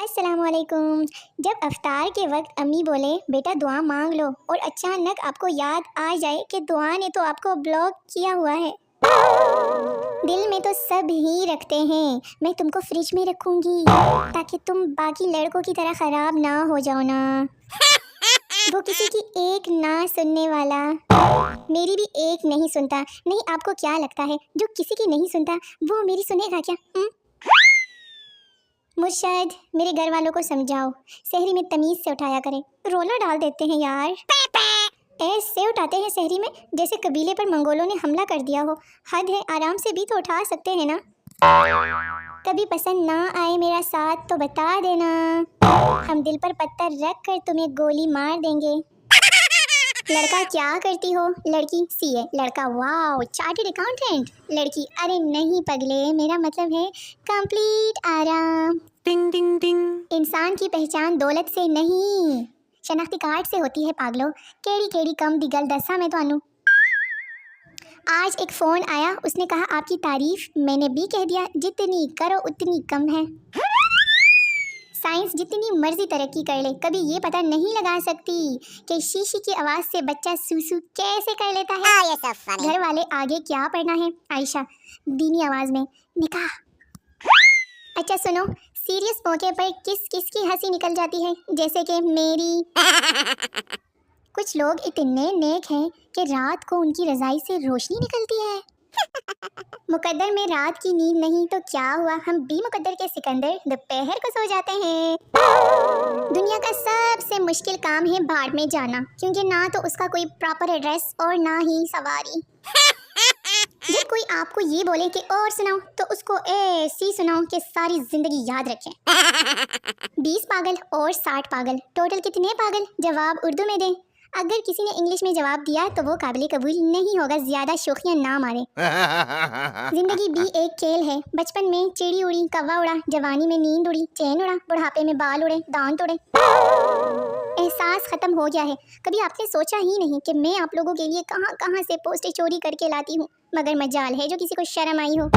السلام علیکم۔ جب افطار کے وقت امی بولے بیٹا دعا مانگ لو اور اچانک آپ کو یاد آ جائے کہ دعا نے تو آپ کو بلاک کیا ہوا ہے، دل میں تو سب ہی رکھتے ہیں، میں تم کو فریج میں رکھوں گی تاکہ تم باقی لڑکوں کی طرح خراب نہ ہو جاؤ نا۔ وہ کسی کی ایک نہ سننے والا، میری بھی ایک نہیں سنتا۔ نہیں، آپ کو کیا لگتا ہے جو کسی کی نہیں سنتا وہ میری سنے گا کیا؟ مرشد، میرے گھر والوں کو سمجھاؤ، سحری میں تمیز سے اٹھایا کریں، رولا ڈال دیتے ہیں یار، ایسے اٹھاتے ہیں سحری میں جیسے قبیلے پر منگولوں نے حملہ کر دیا ہو۔ حد ہے، آرام سے بھی تو اٹھا سکتے ہیں نا۔ کبھی پسند نہ آئے میرا ساتھ تو بتا دینا، ہم دل پر پتھر رکھ کر تمہیں گولی مار دیں گے۔ لڑکا کیا کرتی ہو؟ لڑکی سی اے، لڑکا واو چارٹرڈ اکاؤنٹنٹ، لڑکی ارے نہیں پگلے، میرا مطلب ہے کمپلیٹ آرام۔ ٹنگ ٹنگ ٹنگ۔ انسان کی پہچان دولت سے نہیں، شناختی کارڈ سے ہوتی ہے پاگلو۔ کیڑی کیڑی کم دی گل دسا میں تانوں۔ آج ایک فون آیا، اس نے کہا آپ کی تعریف، میں نے بھی کہہ دیا جتنی کرو اتنی کم ہے۔ سائنس جتنی مرضی ترقی کر لے کبھی یہ پتہ نہیں لگا سکتی کہ شیشی کی آواز سے بچہ سوسو کیسے کر لیتا ہے۔ گھر والے آگے کیا پڑھنا ہے؟ عائشہ دینی آواز میں نکاح۔ اچھا سنو، سیریس موقع پر کس کس کی ہنسی نکل جاتی ہے؟ جیسے کہ میری۔ کچھ لوگ اتنے نیک ہیں کہ رات کو ان کی رضائی سے روشنی نکلتی ہے۔ مقدر میں رات کی نیند نہیں تو کیا ہوا، ہم بھی مقدر کے سکندر دوپہر کو سو جاتے ہیں۔ دنیا کا سب سے مشکل کام ہے بھاڑ میں جانا، کیونکہ نہ تو اس کا کوئی پراپر ایڈریس اور نہ ہی سواری۔ جب کوئی آپ کو یہ بولے کہ اور سناؤ تو اس کو ایسی سناؤ کہ ساری زندگی یاد رکھیں۔ 20 پاگل اور 60 پاگل، ٹوٹل کتنے پاگل؟ جواب اردو میں دیں۔ اگر کسی نے انگلش میں جواب دیا تو وہ قابل قبول نہیں ہوگا، زیادہ شوخیاں نہ مارے۔ زندگی بھی ایک کھیل ہے، بچپن میں چڑی اڑی، کوا اڑا، جوانی میں نیند اڑی، چین اڑا، بڑھاپے میں بال اڑے، دانت اڑے، احساس ختم ہو گیا ہے۔ کبھی آپ نے سوچا ہی نہیں کہ میں آپ لوگوں کے لیے کہاں کہاں سے پوسٹیں چوری کر کے لاتی ہوں، مگر مجال ہے جو کسی کو شرم آئی ہو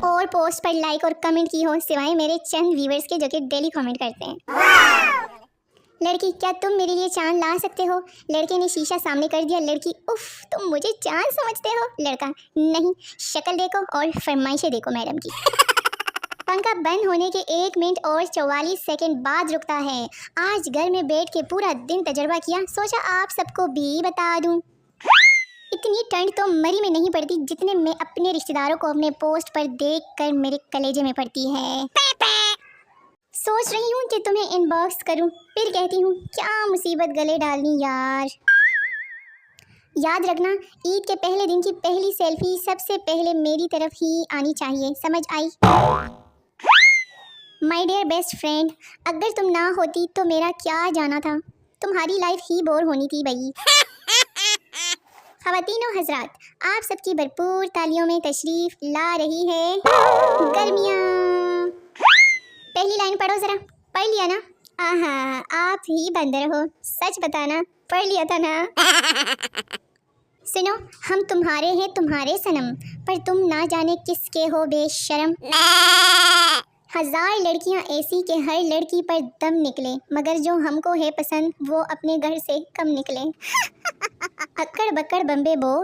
اور پوسٹ پر لائک اور کمنٹ کی ہو، سوائے میرے چند ویورز کے جو کہ ڈیلی کمنٹ کرتے ہیں۔ لڑکی کیا تم میرے لیے چاند لا سکتے ہو؟ لڑکے نے شیشہ سامنے کر دیا، لڑکی اف تم مجھے چاند سمجھتے ہو؟ لڑکا نہیں، شکل دیکھو اور فرمائشیں دیکھو میڈم کی۔ پنکھا بند ہونے کے 1 منٹ اور 44 سیکنڈ بعد رکتا ہے۔ آج گھر میں بیٹھ کے پورا دن تجربہ کیا، سوچا آپ سب کو بھی بتا دوں۔ اتنی ٹھنڈ تو مری میں نہیں پڑتی جتنے میں اپنے رشتہ داروں کو اپنے پوسٹ پر دیکھ کر میرے کلیجے میں پڑتی ہے۔ سوچ رہی ہوں کہ تمہیں ان باکس کروں، پھر کہتی ہوں کیا مصیبت گلے ڈالنی یار۔ یاد رکھنا، عید کے پہلے دن کی پہلی سیلفی سب سے پہلے میری طرف ہی آنی چاہیے، سمجھ آئی؟ مائی ڈیئر بیسٹ فرینڈ، اگر تم نہ ہوتی تو میرا کیا جانا تھا، تمہاری لائف ہی بور ہونی تھی بھائی۔ خواتین و حضرات، آپ سب کی بھرپور تالیوں میں تشریف لا رہی ہے گرمیاں۔ پہلی لائن پڑھو ذرا، پڑھ لیا نا؟ آہا آپ ہی بندر ہو، سچ بتانا پڑھ لیا تھا نا؟ سنو، ہم تمہارے ہیں تمہارے صنم، پر تم نہ جانے کس کے ہو بے شرم۔ 1000 لڑکیاں ایسی کہ ہر لڑکی پر دم نکلے، مگر جو ہم کو ہے پسند وہ اپنے گھر سے کم نکلے۔ اکڑ بکڑ بمبے بو،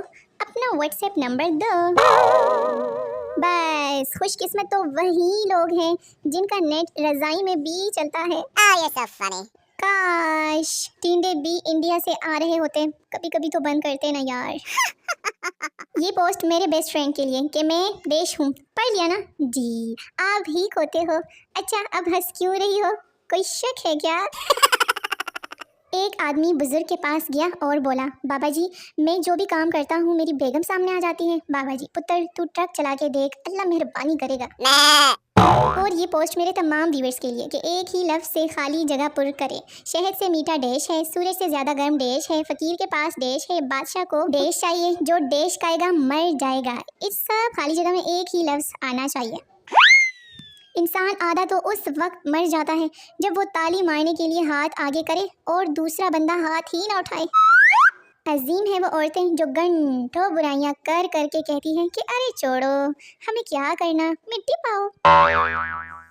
اپنا واٹس ایپ نمبر دو۔ بس خوش قسمت تو وہی لوگ ہیں جن کا نیٹ رضائی میں بھی چلتا ہے۔ کاش ٹینڈے بھی انڈیا سے آ رہے ہوتے، کبھی کبھی تو بند کرتے نا یار۔ یہ پوسٹ میرے بیسٹ فرینڈ کے لیے کہ میں بیش ہوں، پڑھ لیا نا؟ جی آپ ہی ہوتے ہو۔ اچھا اب ہنس کیوں رہی ہو، کوئی شک ہے کیا؟ ایک آدمی بزرگ کے پاس گیا اور بولا بابا جی میں جو بھی کام کرتا ہوں میری بیگم سامنے آ جاتی ہے۔ بابا جی پتر تو ٹرک چلا کے دیکھ، اللہ مہربانی کرے گا۔ اور یہ پوسٹ میرے تمام ویورز کے لیے کہ ایک ہی لفظ سے خالی جگہ پر کرے۔ شہد سے میٹھا ڈیش ہے، سورج سے زیادہ گرم ڈیش ہے، فقیر کے پاس ڈیش ہے، بادشاہ کو ڈیش چاہیے، جو ڈیش کھائے گا مر جائے گا۔ اس سب خالی جگہ میں ایک ہی لفظ آنا چاہیے۔ انسان آدھا تو اس وقت مر جاتا ہے جب وہ تالی مارنے کے لیے ہاتھ آگے کرے اور دوسرا بندہ ہاتھ ہی نہ اٹھائے۔ عظیم ہے وہ عورتیں جو گھنٹوں برائیاں کر کر کے کہتی ہیں کہ ارے چھوڑو ہمیں کیا کرنا، مٹی پاؤ۔